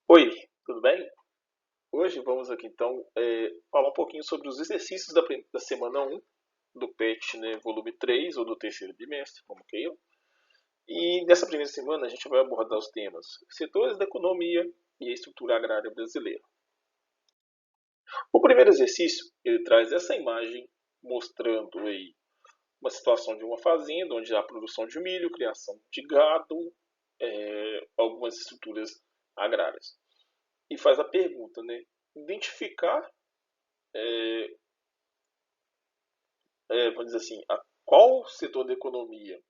Oi, tudo bem? Hoje vamos aqui então falar um pouquinho sobre os exercícios da semana um do PET, né, volume 3 ou do terceiro bimestre, como queiram. E nessa primeira semana a gente vai abordar os temas setores da economia e a estrutura agrária brasileira. O primeiro exercício ele traz essa imagem mostrando aí uma situação de uma fazenda onde há produção de milho, criação de gado, algumas estruturas agrárias. E faz a pergunta, né? Identificar vamos dizer assim, a qual setor da economia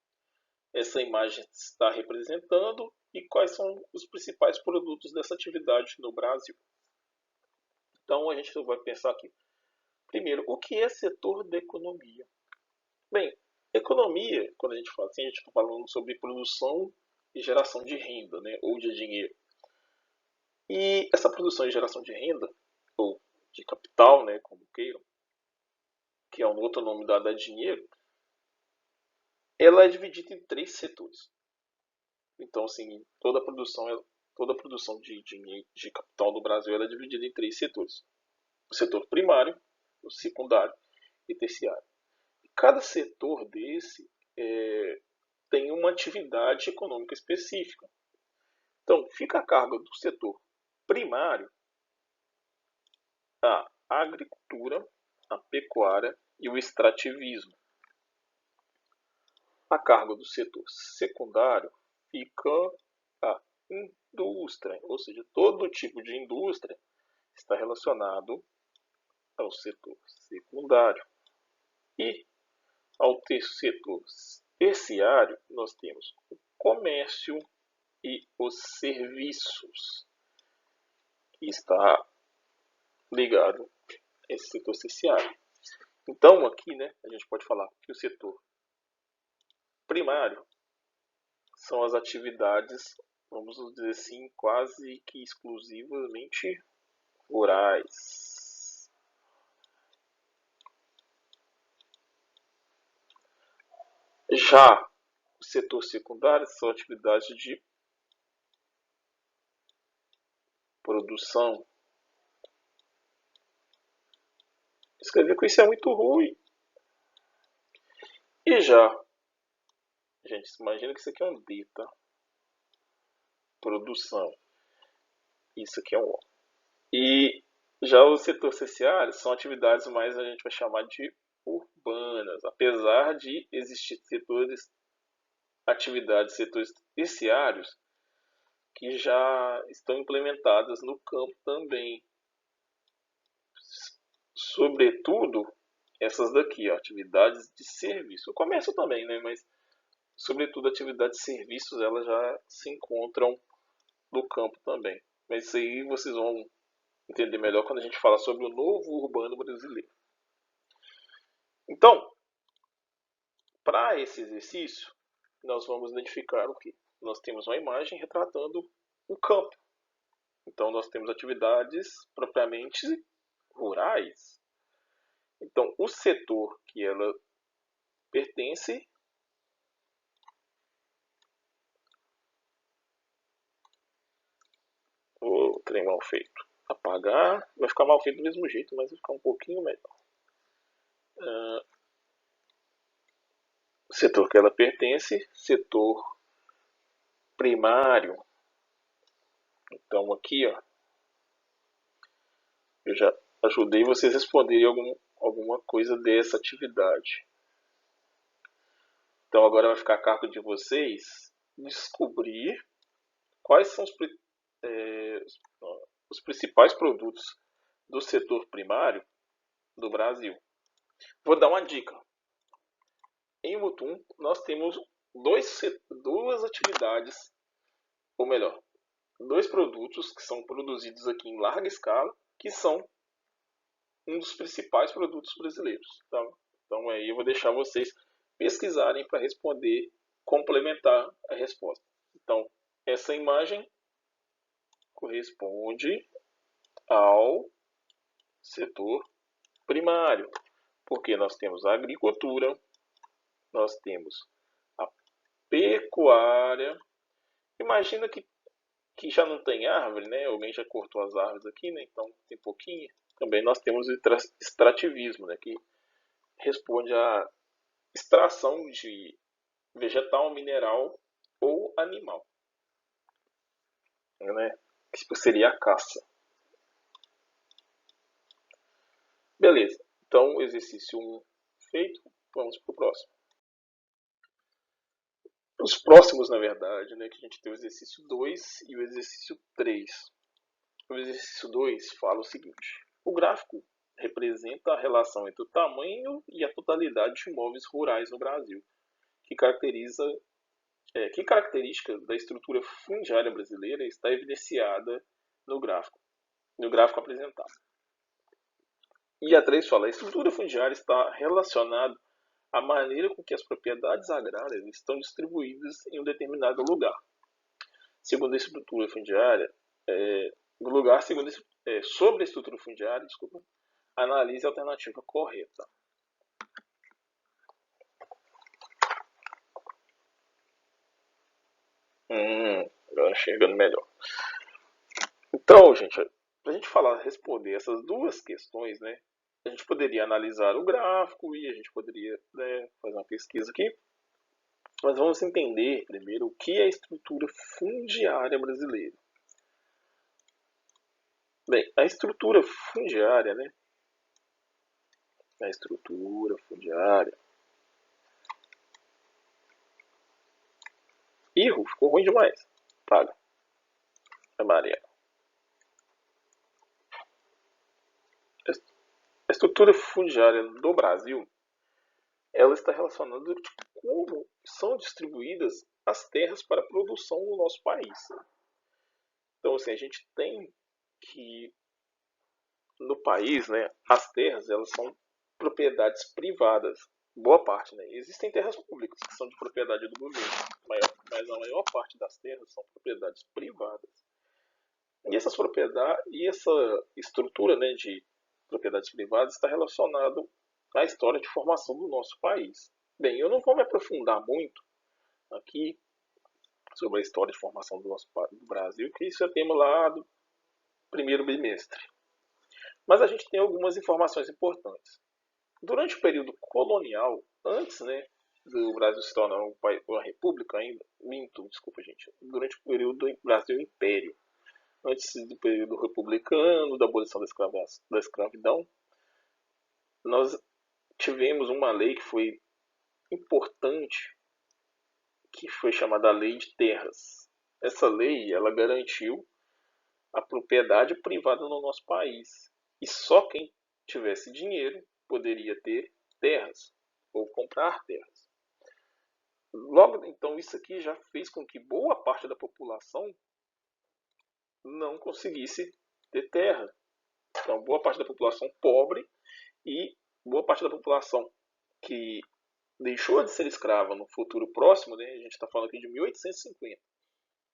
essa imagem está representando e quais são os principais produtos dessa atividade no Brasil. Então a gente vai pensar aqui. Primeiro, o que é setor da economia? Bem, economia, quando a gente fala assim, a gente está falando sobre produção e geração de renda, né, ou de dinheiro. E essa produção e geração de renda, ou de capital, né, como queiram, que é um outro nome dado a dinheiro, ela é dividida em três setores. Então, assim, toda a produção de dinheiro, de capital no Brasil ela é dividida em três setores: o setor primário, o secundário e terciário. E cada setor desse tem uma atividade econômica específica. Então, fica a cargo do setor primário a agricultura, a pecuária e o extrativismo. A cargo do setor secundário fica a indústria, ou seja, todo tipo de indústria está relacionado ao setor secundário. E ao setor terciário, nós temos o comércio e os serviços, que está ligado a esse setor terciário. Então, aqui, né, a gente pode falar que o setor primário são as atividades, vamos dizer assim, quase que exclusivamente rurais. Já o setor secundário são atividades de produção. Escrever com isso é muito ruim. E já, gente, imagina que isso aqui é um D, tá? Produção. Isso aqui é um O. E já o setor terciário são atividades mais a gente vai chamar de urbanas, apesar de existir setores terciários que já estão implementadas no campo também. Sobretudo essas daqui, ó, atividades de serviço. O comércio também, né? Mas sobretudo atividades de serviços, elas já se encontram no campo também. Mas isso aí vocês vão entender melhor quando a gente fala sobre o novo urbano brasileiro. Então, para esse exercício, nós vamos identificar o que? Nós temos uma imagem retratando o campo. Então, nós temos atividades propriamente rurais. Então, o setor que ela pertence. O trem mal feito. Apagar. Vai ficar mal feito do mesmo jeito, mas vai ficar um pouquinho melhor. Setor que ela pertence, setor primário. Então aqui, ó, eu já ajudei vocês a responderem alguma coisa dessa atividade. Então agora vai ficar a cargo de vocês descobrir quais são os principais produtos do setor primário do Brasil. Vou dar uma dica. Em Mutum, nós temos duas atividades, ou melhor, dois produtos que são produzidos aqui em larga escala, que são um dos principais produtos brasileiros. Tá? Então aí eu vou deixar vocês pesquisarem para responder, complementar a resposta. Então, essa imagem corresponde ao setor primário, porque nós temos a agricultura, nós temos a pecuária. Imagina que que já não tem árvore, né? Alguém já cortou as árvores aqui, né? Então tem pouquinho. Também nós temos o extrativismo, né? Que responde à extração de vegetal, mineral ou animal, né? Que seria a caça. Beleza. Então, exercício 1 feito. Vamos para o próximo. Os próximos, na verdade, né? Que a gente tem o exercício 2 e o exercício 3. O exercício 2 fala o seguinte: o gráfico representa a relação entre o tamanho e a totalidade de imóveis rurais no Brasil, que que característica da estrutura fundiária brasileira está evidenciada no gráfico apresentado. E a 3 fala: a estrutura fundiária está relacionada à maneira com que as propriedades agrárias estão distribuídas em um determinado lugar. Segundo a estrutura fundiária, sobre a estrutura fundiária, desculpa, analise a alternativa correta. Agora chegando melhor. Então, gente, para a gente responder essas duas questões, né? A gente poderia analisar o gráfico e a gente poderia, né, fazer uma pesquisa aqui. Mas vamos entender primeiro o que é a estrutura fundiária brasileira. Bem, a estrutura fundiária, né? A estrutura fundiária. Erro, ficou ruim demais. Paga. Amarelo. A estrutura fundiária do Brasil, ela está relacionada com como são distribuídas as terras para a produção no nosso país. Então, assim, a gente tem que no país, né, as terras elas são propriedades privadas, boa parte, né? Existem terras públicas que são de propriedade do governo, mas a maior parte das terras são propriedades privadas. E essa estrutura, né, de propriedades privadas está relacionado à história de formação do nosso país. Bem, eu não vou me aprofundar muito aqui sobre a história de formação do Brasil, que isso é tema lá do primeiro bimestre. Mas a gente tem algumas informações importantes. Durante o período colonial, antes, né, do Brasil se tornar uma república ainda, desculpa gente, durante o período do Brasil Império, antes do período republicano, da abolição da escravidão, nós tivemos uma lei que foi importante, que foi chamada Lei de Terras. Essa lei, ela garantiu a propriedade privada no nosso país. E só quem tivesse dinheiro poderia ter terras ou comprar terras. Logo, então, isso aqui já fez com que boa parte da população não conseguisse ter terra. Então, boa parte da população pobre e boa parte da população que deixou de ser escrava no futuro próximo, né? A gente está falando aqui de 1850.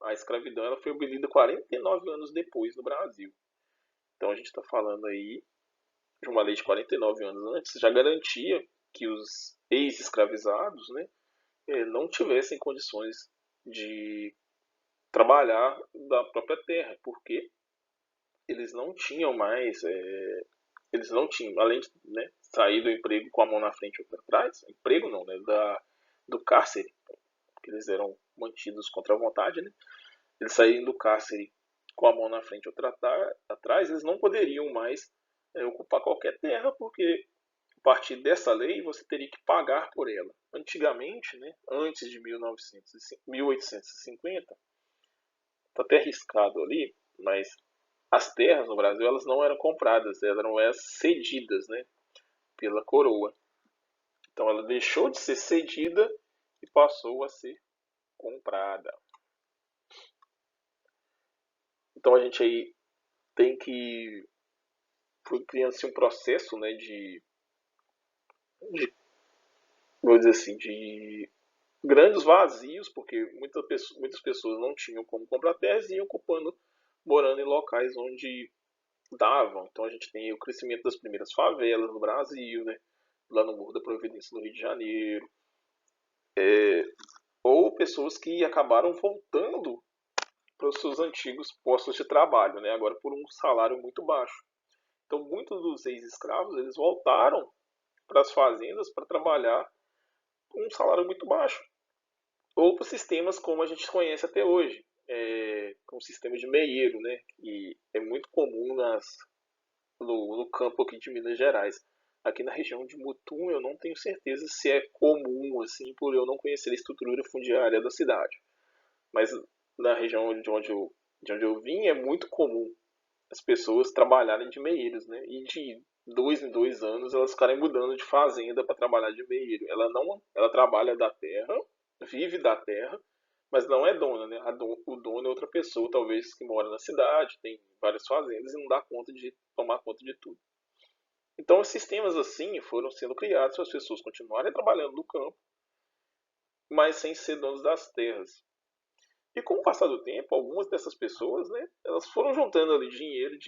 A escravidão ela foi abolida 49 anos depois no Brasil. Então a gente está falando aí de uma lei de 49 anos antes, já garantia que os ex-escravizados, né, não tivessem condições de trabalhar da própria terra, porque eles não tinham mais, eles não tinham, além de, né, sair do emprego com a mão na frente e outra atrás, emprego não, né, do cárcere, que eles eram mantidos contra a vontade, né, eles saírem do cárcere com a mão na frente e outra atrás, eles não poderiam mais ocupar qualquer terra, porque a partir dessa lei você teria que pagar por ela. Antigamente, né, antes de 1850, está até arriscado ali, mas as terras no Brasil elas não eram compradas, elas eram cedidas, né, pela coroa. Então ela deixou de ser cedida e passou a ser comprada. Então a gente aí tem que foi criando-se um processo, né, vou dizer assim, de grandes vazios, porque muitas pessoas não tinham como comprar terras e iam morando em locais onde davam. Então a gente tem o crescimento das primeiras favelas no Brasil, né, lá no Morro da Providência, no Rio de Janeiro, ou pessoas que acabaram voltando para os seus antigos postos de trabalho, né? Agora por um salário muito baixo. Então, muitos dos ex-escravos eles voltaram para as fazendas para trabalhar com um salário muito baixo, ou para sistemas como a gente conhece até hoje, com o sistema de meieiro, né? Que é muito comum no campo aqui de Minas Gerais. Aqui na região de Mutum eu não tenho certeza se é comum, assim, por eu não conhecer a estrutura fundiária da cidade. Mas na região de onde eu vim é muito comum as pessoas trabalharem de meeiros, né? E de 2 em 2 anos elas ficarem mudando de fazenda para trabalhar de meieiro. Ela trabalha da terra, vive da terra, mas não é dona, né? O dono é outra pessoa, talvez que mora na cidade, tem várias fazendas e não dá conta de tomar conta de tudo. Então, sistemas assim foram sendo criados para as pessoas continuarem trabalhando no campo, mas sem ser donos das terras. E com o passar do tempo, algumas dessas pessoas, né, elas foram juntando ali dinheiro,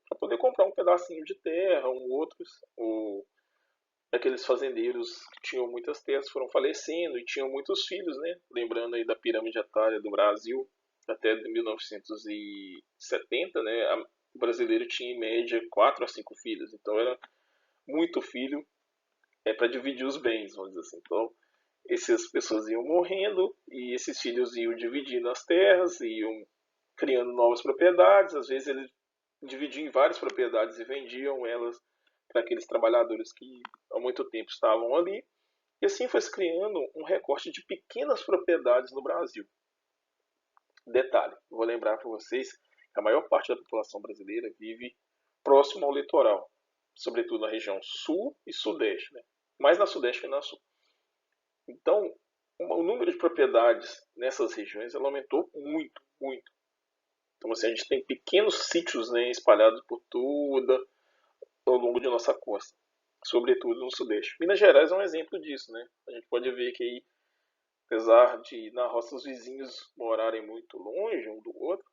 para poder comprar um pedacinho de terra, outros, aqueles fazendeiros que tinham muitas terras foram falecendo e tinham muitos filhos, né? Lembrando aí da pirâmide etária do Brasil, até 1970, né, o brasileiro tinha em média 4 a 5 filhos, então era muito filho para dividir os bens, vamos dizer assim. Então, essas pessoas iam morrendo e esses filhos iam dividindo as terras, iam criando novas propriedades. Às vezes eles dividiam em várias propriedades e vendiam elas para aqueles trabalhadores que há muito tempo estavam ali. E assim foi se criando um recorte de pequenas propriedades no Brasil. Detalhe, vou lembrar para vocês que a maior parte da população brasileira vive próximo ao litoral, sobretudo na região sul e sudeste, né? Mais na sudeste que na sul. Então, o número de propriedades nessas regiões ela aumentou muito, muito. Então, assim, a gente tem pequenos sítios, né, espalhados por toda ao longo de nossa costa, sobretudo no sudeste. Minas Gerais é um exemplo disso, né? A gente pode ver que aí, apesar de na roça os vizinhos morarem muito longe um do outro,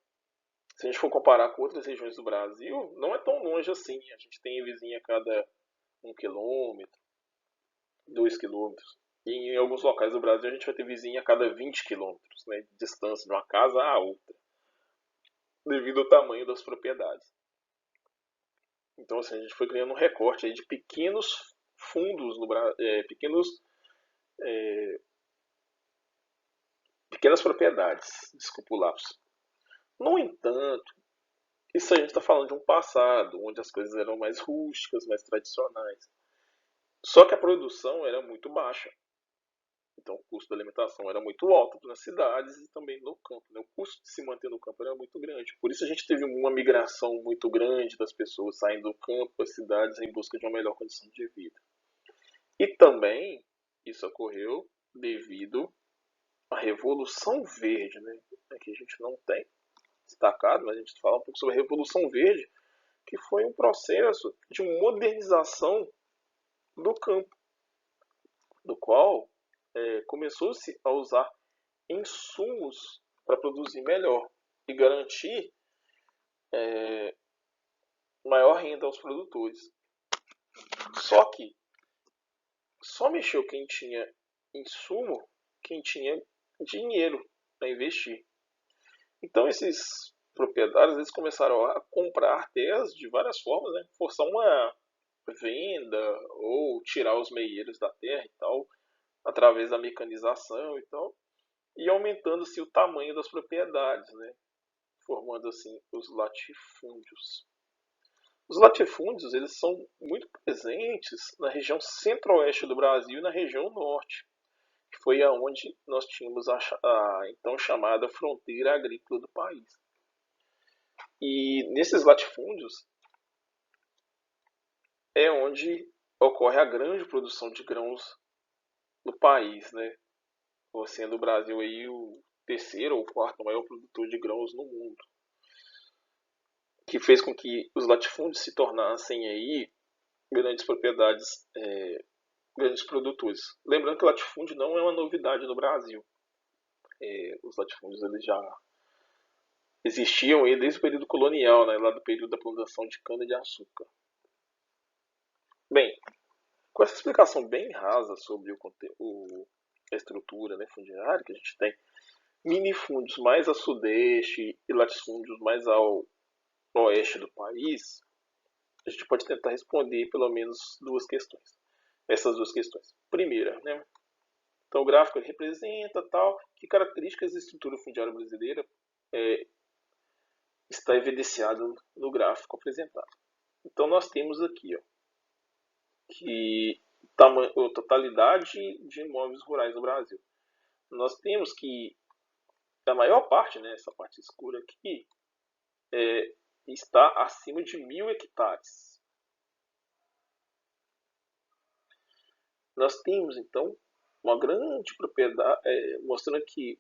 se a gente for comparar com outras regiões do Brasil, não é tão longe assim. A gente tem vizinha a cada 1 quilômetro, 2 quilômetros. E em alguns locais do Brasil a gente vai ter vizinha a cada 20 quilômetros, né, de distância de uma casa à outra, devido ao tamanho das propriedades. Então, assim, a gente foi criando um recorte aí de pequenos fundos no Brasil, pequenas propriedades, desculpa o lapso. No entanto, isso a gente está falando de um passado, onde as coisas eram mais rústicas, mais tradicionais. Só que a produção era muito baixa. Então o custo da alimentação era muito alto nas cidades e também no campo, né? O custo de se manter no campo era muito grande. Por isso a gente teve uma migração muito grande das pessoas saindo do campo para as cidades em busca de uma melhor condição de vida. E também isso ocorreu devido à Revolução Verde, né? Aqui a gente não tem destacado, mas a gente fala um pouco sobre a Revolução Verde, que foi um processo de modernização do campo, do qual começou-se a usar insumos para produzir melhor e garantir maior renda aos produtores. Só que só mexeu quem tinha insumo, quem tinha dinheiro para investir. Então esses proprietários eles começaram a comprar terras de várias formas, né? Forçar uma venda ou tirar os meieiros da terra e tal, através da mecanização e tal, e aumentando-se o tamanho das propriedades, né? Formando assim os latifúndios. Os latifúndios eles são muito presentes na região centro-oeste do Brasil e na região norte, que foi aonde nós tínhamos a então chamada fronteira agrícola do país. E nesses latifúndios é onde ocorre a grande produção de grãos do país, né? Sendo o Brasil aí o terceiro ou quarto maior produtor de grãos no mundo, que fez com que os latifúndios se tornassem aí grandes propriedades, grandes produtores. Lembrando que o latifúndio não é uma novidade no Brasil. Os latifúndios eles já existiam aí desde o período colonial, né, lá do período da plantação de cana-de-açúcar. Bem, com essa explicação bem rasa sobre a estrutura, né, fundiária que a gente tem, minifúndios mais a sudeste e latifúndios mais ao oeste do país, a gente pode tentar responder pelo menos duas questões. Essas duas questões. Primeira, né? Então o gráfico representa tal que características da estrutura fundiária brasileira está evidenciado no gráfico apresentado. Então nós temos aqui, ó, que a totalidade de imóveis rurais no Brasil. Nós temos que a maior parte, né, essa parte escura aqui, está acima de 1.000 hectares. Nós temos então uma grande propriedade, mostrando que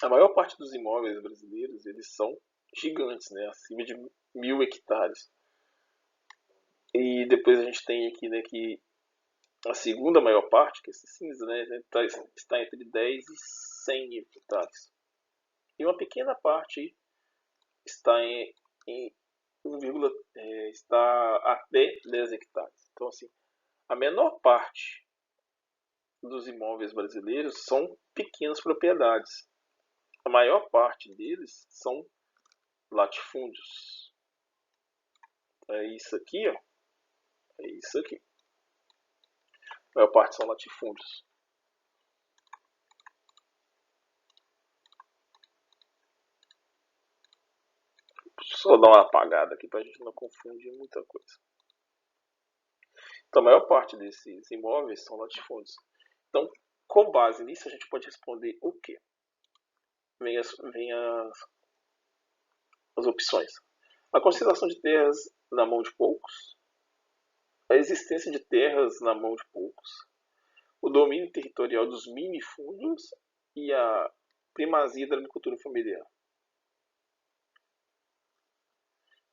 a maior parte dos imóveis brasileiros eles são gigantes, né, acima de 1.000 hectares. E depois a gente tem aqui, né, que a segunda maior parte, que é esse cinza, né, está entre 10 e 100 hectares. E uma pequena parte está em 1, está até 10 hectares. Então, assim, a menor parte dos imóveis brasileiros são pequenas propriedades. A maior parte deles são latifúndios. É isso aqui, ó. É isso aqui. A maior parte são latifúndios. Só dar uma apagada aqui para a gente não confundir muita coisa. Então, a maior parte desses imóveis são latifúndios. Então, com base nisso, a gente pode responder o quê? Vem as opções. A concentração de terras na mão de poucos, a existência de terras na mão de poucos, o domínio territorial dos minifúndios e a primazia da agricultura familiar.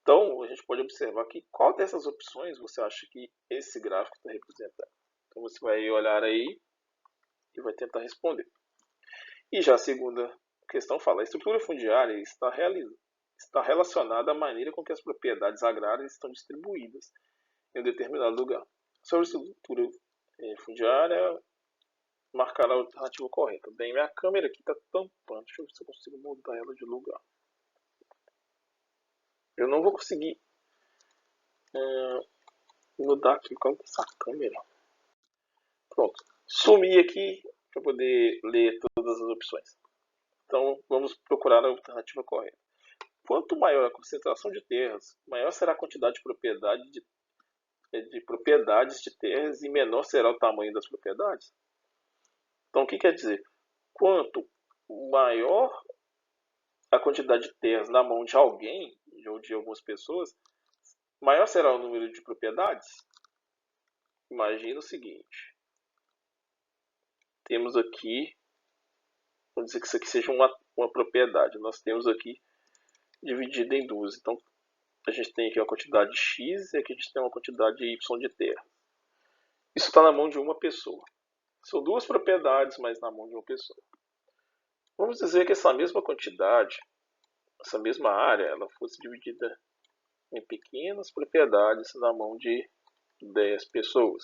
Então, a gente pode observar que qual dessas opções você acha que esse gráfico está representando. Então, você vai olhar aí e vai tentar responder. E já a segunda questão fala, a estrutura fundiária está relacionada à maneira com que as propriedades agrárias estão distribuídas em um determinado lugar. Sobre a estrutura fundiária, marcar a alternativa correta. Bem, minha câmera aqui está tampando. Deixa eu ver se eu consigo mudar ela de lugar. Eu não vou conseguir mudar aqui por causa dessa câmera. Pronto. Sumi aqui para poder ler todas as opções. Então, vamos procurar a alternativa correta. Quanto maior a concentração de terras, maior será a quantidade de propriedades de terras e menor será o tamanho das propriedades. Então, o que quer dizer? Quanto maior a quantidade de terras na mão de alguém, ou de algumas pessoas, maior será o número de propriedades? Imagina o seguinte. Temos aqui, vamos dizer que isso aqui seja uma propriedade. Nós temos aqui dividido em duas. Então, a gente tem aqui uma quantidade X e aqui a gente tem uma quantidade Y de terra. Isso está na mão de uma pessoa. São duas propriedades, mas na mão de uma pessoa. Vamos dizer que essa mesma quantidade, essa mesma área, ela fosse dividida em pequenas propriedades na mão de 10 pessoas.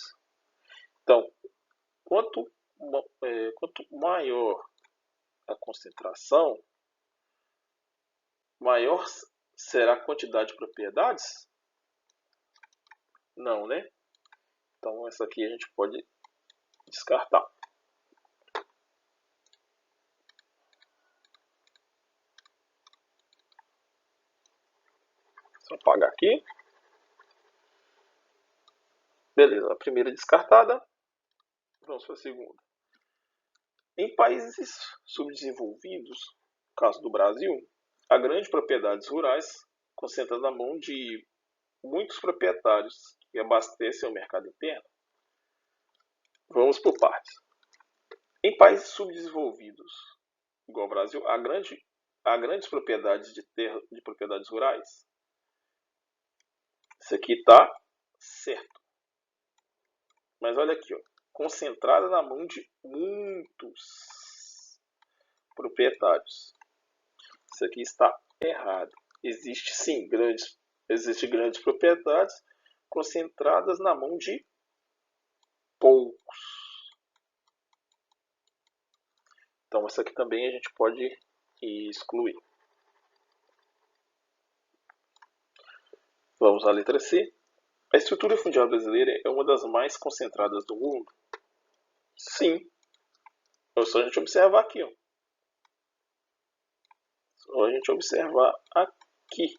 Então, quanto maior a concentração, maior será a quantidade de propriedades? Não, né? Então, essa aqui a gente pode descartar. Só apagar aqui. Beleza, a primeira descartada. Vamos para a segunda. Em países subdesenvolvidos, no caso do Brasil, há grandes propriedades rurais concentradas na mão de muitos proprietários que abastecem o mercado interno. Vamos por partes. Em países subdesenvolvidos, igual ao Brasil, há grandes propriedades de terra, de propriedades rurais. Isso aqui está certo. Mas olha aqui, ó, concentrada na mão de muitos proprietários. Isso aqui está errado. Existem grandes propriedades concentradas na mão de poucos. Então essa aqui também a gente pode excluir. Vamos à letra C. A estrutura fundiária brasileira é uma das mais concentradas do mundo? Sim. É só a gente observar aqui. Ó. Só a gente observar aqui.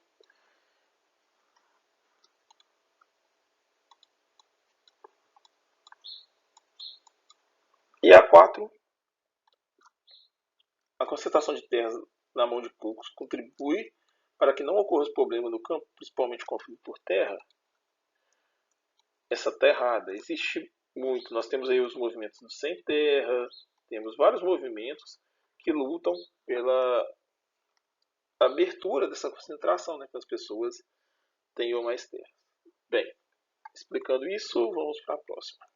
E a 4, a concentração de terras na mão de poucos contribui para que não ocorra problema no campo, principalmente conflito por terra. Essa está errada. Existe muito. Nós temos aí os movimentos do sem terra, temos vários movimentos que lutam pela abertura dessa concentração, né, que as pessoas tenham mais terra. Bem, explicando isso, vamos para a próxima.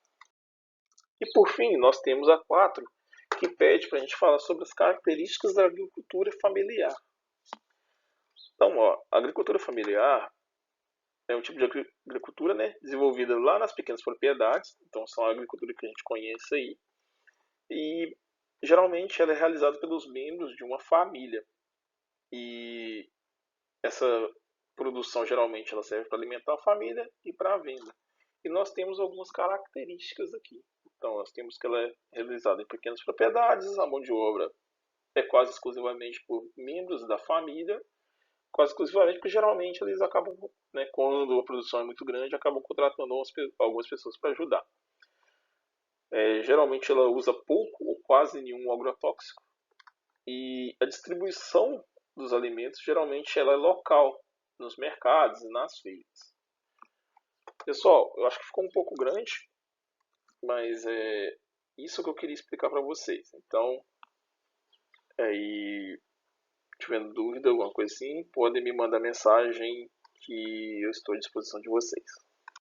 E por fim, nós temos a 4, que pede para a gente falar sobre as características da agricultura familiar. Então, ó, a agricultura familiar é um tipo de agricultura, né, desenvolvida lá nas pequenas propriedades, então são a agricultura que a gente conhece aí, e geralmente ela é realizada pelos membros de uma família. E essa produção geralmente ela serve para alimentar a família e para a venda. E nós temos algumas características aqui. Então nós temos que ela é realizada em pequenas propriedades, a mão de obra é quase exclusivamente por membros da família, quase exclusivamente porque geralmente eles acabam, né, quando a produção é muito grande, acabam contratando algumas pessoas para ajudar. Geralmente ela usa pouco ou quase nenhum agrotóxico e a distribuição dos alimentos geralmente ela é local, nos mercados e nas feiras. Pessoal, eu acho que ficou um pouco grande, mas é isso que eu queria explicar para vocês. Então, aí, tiverem dúvida, alguma coisa assim, podem me mandar mensagem que eu estou à disposição de vocês.